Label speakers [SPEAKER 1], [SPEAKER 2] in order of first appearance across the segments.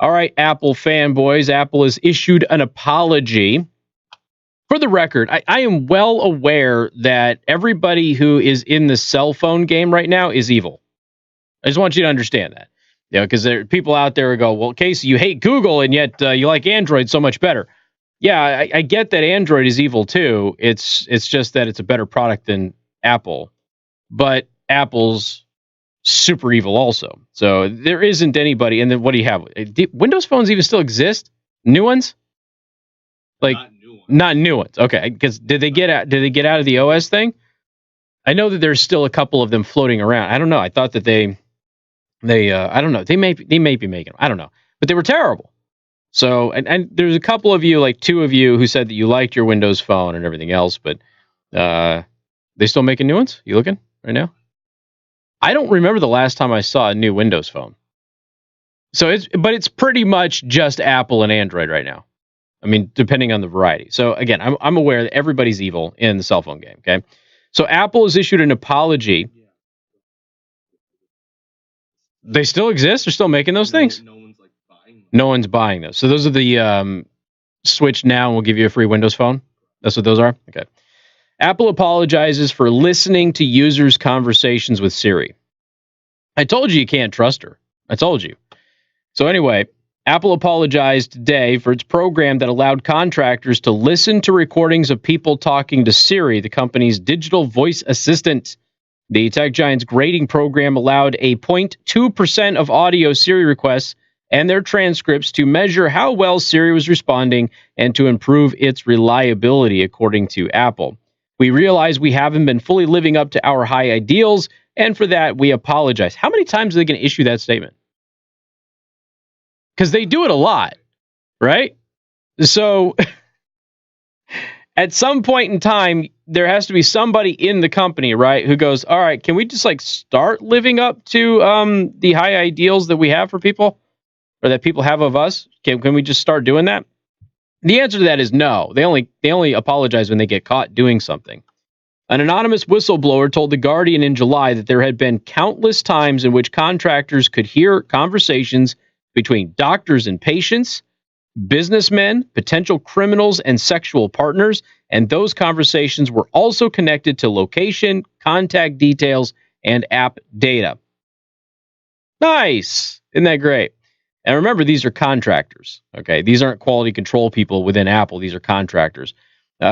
[SPEAKER 1] All right, Apple fanboys, Apple has issued an apology. For the record, I am well aware that everybody who is in the cell phone game right now is evil. I just want you to understand that. Because there are people out there who go, well, Casey, you hate Google, and yet you like Android so much better. Yeah, I get that Android is evil too. It's just that it's a better product than Apple. But Apple's super evil also. So there isn't anybody. And then what do you have? Windows phones even still exist? New ones? Like not new ones. Okay, because did they get out of the OS thing? I know that there's still a couple of them floating around. I don't know. I thought that they I don't know. They may be making them. I don't know. But they were terrible. So and there's a couple of you, like 2 of you, who said that you liked your Windows phone and everything else, but they still making new ones? You looking right now? I don't remember the last time I saw a new Windows phone. So it's pretty much just Apple and Android right now. I mean, depending on the variety. So again, I'm aware that everybody's evil in the cell phone game. Okay, so Apple has issued an apology. They still exist. They're still making those things. No one's buying those. So those are the switch now and we'll give you a free Windows phone. That's what those are. Okay. Apple apologizes for listening to users' conversations with Siri. I told you can't trust her. I told you. So anyway, Apple apologized today for its program that allowed contractors to listen to recordings of people talking to Siri, the company's digital voice assistant. The tech giant's grading program allowed a 0.2% of audio Siri requests and their transcripts to measure how well Siri was responding and to improve its reliability, according to Apple. We realize we haven't been fully living up to our high ideals, and for that, we apologize. How many times are they going to issue that statement? Because they do it a lot, right? So at some point in time, there has to be somebody in the company, right, who goes, all right, can we just start living up to the high ideals that we have for people, or that people have of us? Can we just start doing that? The answer to that is no. They only apologize when they get caught doing something. An anonymous whistleblower told The Guardian in July that there had been countless times in which contractors could hear conversations between doctors and patients, businessmen, potential criminals, and sexual partners, and those conversations were also connected to location, contact details, and app data. Nice! Isn't that great? And remember, these are contractors. Okay, these aren't quality control people within Apple. These are contractors.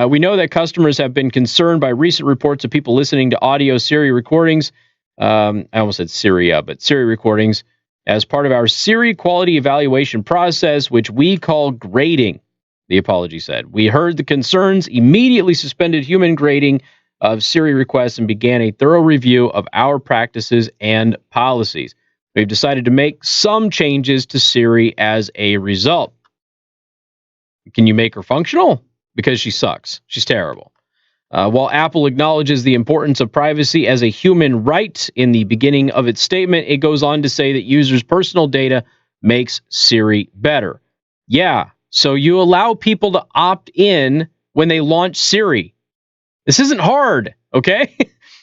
[SPEAKER 1] We know that customers have been concerned by recent reports of people listening to audio Siri recordings. I almost said Syria, but Siri recordings as part of our Siri quality evaluation process, which we call grading, the apology said. We heard the concerns, immediately suspended human grading of Siri requests, and began a thorough review of our practices and policies. We've decided to make some changes to Siri as a result. Can you make her functional? Because she sucks. She's terrible. While Apple acknowledges the importance of privacy as a human right in the beginning of its statement, it goes on to say that users' personal data makes Siri better. Yeah, so you allow people to opt in when they launch Siri. This isn't hard, okay?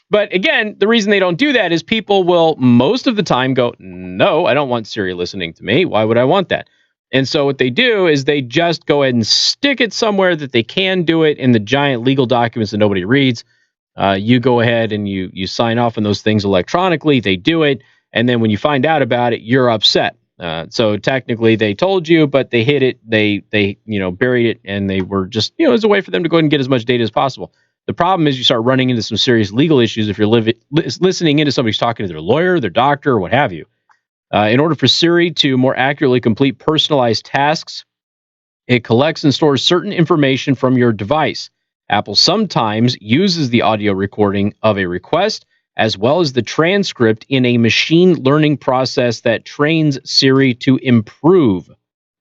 [SPEAKER 1] But again, the reason they don't do that is people will most of the time go, no, I don't want Siri listening to me. Why would I want that? And so what they do is they just go ahead and stick it somewhere that they can do it in the giant legal documents that nobody reads. You go ahead and you sign off on those things electronically. They do it. And then when you find out about it, you're upset. So technically they told you, but they hid it. They buried it, and they were just, as a way for them to go ahead and get as much data as possible. The problem is you start running into some serious legal issues if you're listening into somebody who's talking to their lawyer, their doctor, or what have you. In order for Siri to more accurately complete personalized tasks, it collects and stores certain information from your device. Apple sometimes uses the audio recording of a request as well as the transcript in a machine learning process that trains Siri to improve,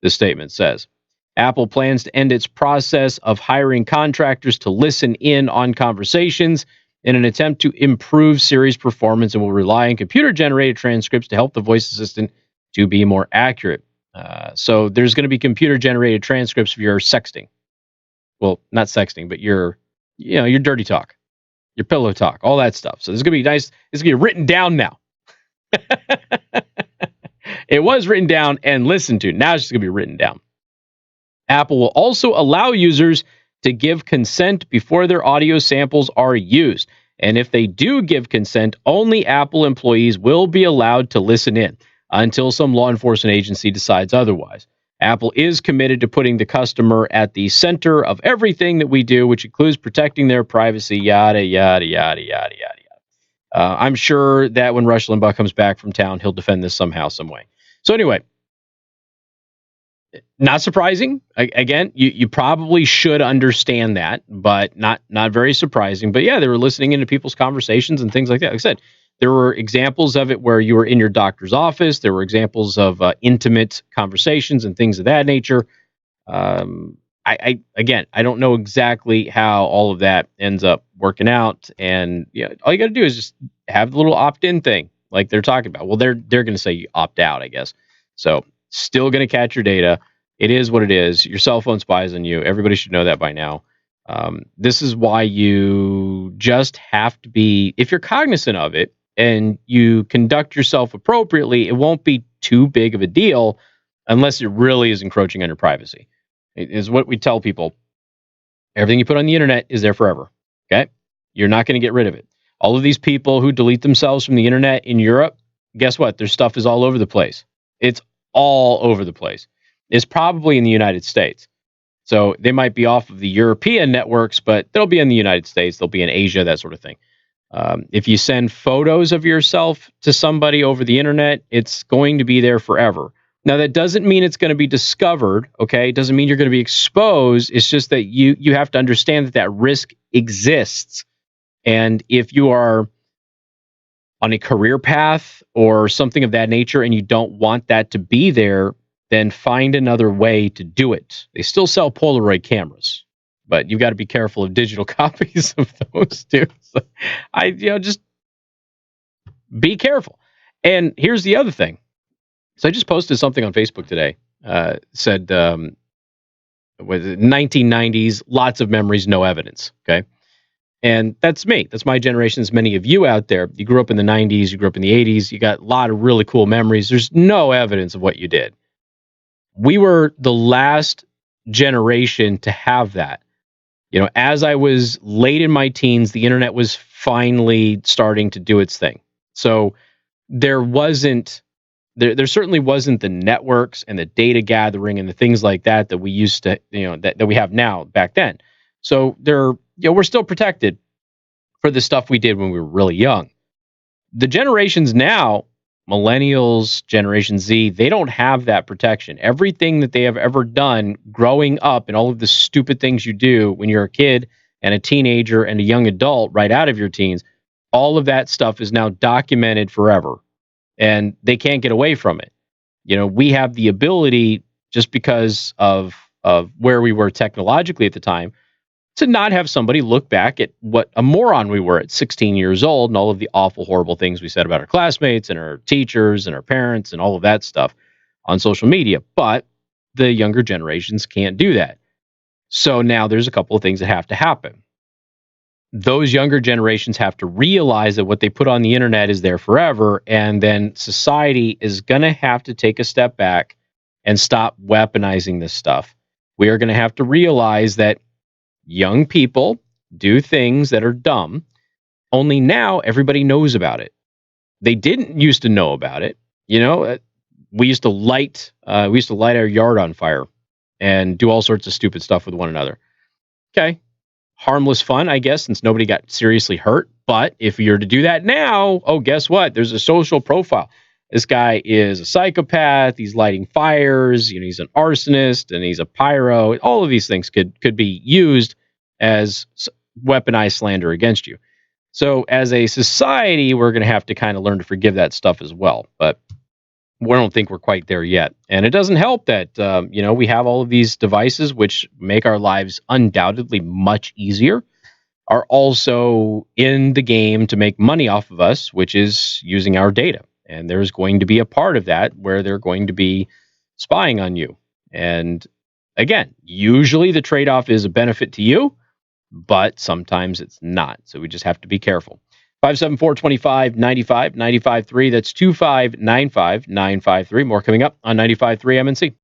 [SPEAKER 1] the statement says. Apple plans to end its process of hiring contractors to listen in on conversations in an attempt to improve Siri's performance, and will rely on computer-generated transcripts to help the voice assistant to be more accurate. So there's going to be computer-generated transcripts of your sexting. Well, not sexting, but your dirty talk, your pillow talk, all that stuff. So this is going to be nice. It's going to be written down now. It was written down and listened to. Now it's just going to be written down. Apple will also allow users to give consent before their audio samples are used. And if they do give consent, only Apple employees will be allowed to listen in until some law enforcement agency decides otherwise. Apple is committed to putting the customer at the center of everything that we do, which includes protecting their privacy, yada, yada, yada, yada, yada. I'm sure that when Rush Limbaugh comes back from town, he'll defend this somehow, some way. So anyway, not surprising. Again, you probably should understand that, but not very surprising. But yeah, they were listening into people's conversations and things like that. Like I said, there were examples of it where you were in your doctor's office. There were examples of intimate conversations and things of that nature. I don't know exactly how all of that ends up working out. And yeah, all you got to do is just have the little opt-in thing like they're talking about. Well, they're going to say you opt out, I guess. So still going to catch your data. It is what it is. Your cell phone spies on you. Everybody should know that by now. This is why you just have to be, if you're cognizant of it and you conduct yourself appropriately, it won't be too big of a deal unless it really is encroaching on your privacy. It is what we tell people. Everything you put on the internet is there forever. Okay? You're not going to get rid of it. All of these people who delete themselves from the internet in Europe, guess what? Their stuff is all over the place. It's all over the place. It's probably in the United States. So they might be off of the European networks, but they'll be in the United States. They'll be in Asia, that sort of thing. If you send photos of yourself to somebody over the internet, it's going to be there forever. Now, that doesn't mean it's going to be discovered, okay? It doesn't mean you're going to be exposed. It's just that you have to understand that risk exists. And if you are on a career path or something of that nature and you don't want that to be there, then find another way to do it. They still sell Polaroid cameras, but you've got to be careful of digital copies of those too. So just be careful. And here's the other thing. So I just posted something on Facebook today. Said, was it 1990s, lots of memories, no evidence. Okay. And that's me. That's my generation. As many of you out there, you grew up in the 90s, you grew up in the 80s, you got a lot of really cool memories. There's no evidence of what you did. We were the last generation to have that. You know, as I was late in my teens, the internet was finally starting to do its thing. So there certainly wasn't the networks and the data gathering and the things like that we used to, that we have now back then. So we're still protected for the stuff we did when we were really young. The generations now, millennials, Generation Z, they don't have that protection. Everything that they have ever done growing up and all of the stupid things you do when you're a kid and a teenager and a young adult right out of your teens, all of that stuff is now documented forever. And they can't get away from it. We have the ability, just because of where we were technologically at the time, to not have somebody look back at what a moron we were at 16 years old and all of the awful, horrible things we said about our classmates and our teachers and our parents and all of that stuff on social media. But the younger generations can't do that. So now there's a couple of things that have to happen. Those younger generations have to realize that what they put on the internet is there forever. And then society is going to have to take a step back and stop weaponizing this stuff. We are going to have to realize that young people do things that are dumb. Only now everybody knows about it. They didn't used to know about it. We used to light our yard on fire and do all sorts of stupid stuff with one another. Okay. Harmless fun, I guess, since nobody got seriously hurt. But if you're to do that now, guess what? There's a social profile. This guy is a psychopath. He's lighting fires. He's an arsonist and he's a pyro. All of these things could be used as weaponized slander against you. So as a society, we're going to have to kind of learn to forgive that stuff as well. But we don't think we're quite there yet. And it doesn't help that, we have all of these devices which make our lives undoubtedly much easier, are also in the game to make money off of us, which is using our data. And there's going to be a part of that where they're going to be spying on you. And again, usually the trade-off is a benefit to you, but sometimes it's not. So we just have to be careful. 574-2595, 95.3. That's 2595-953. More coming up on 95.3 MNC.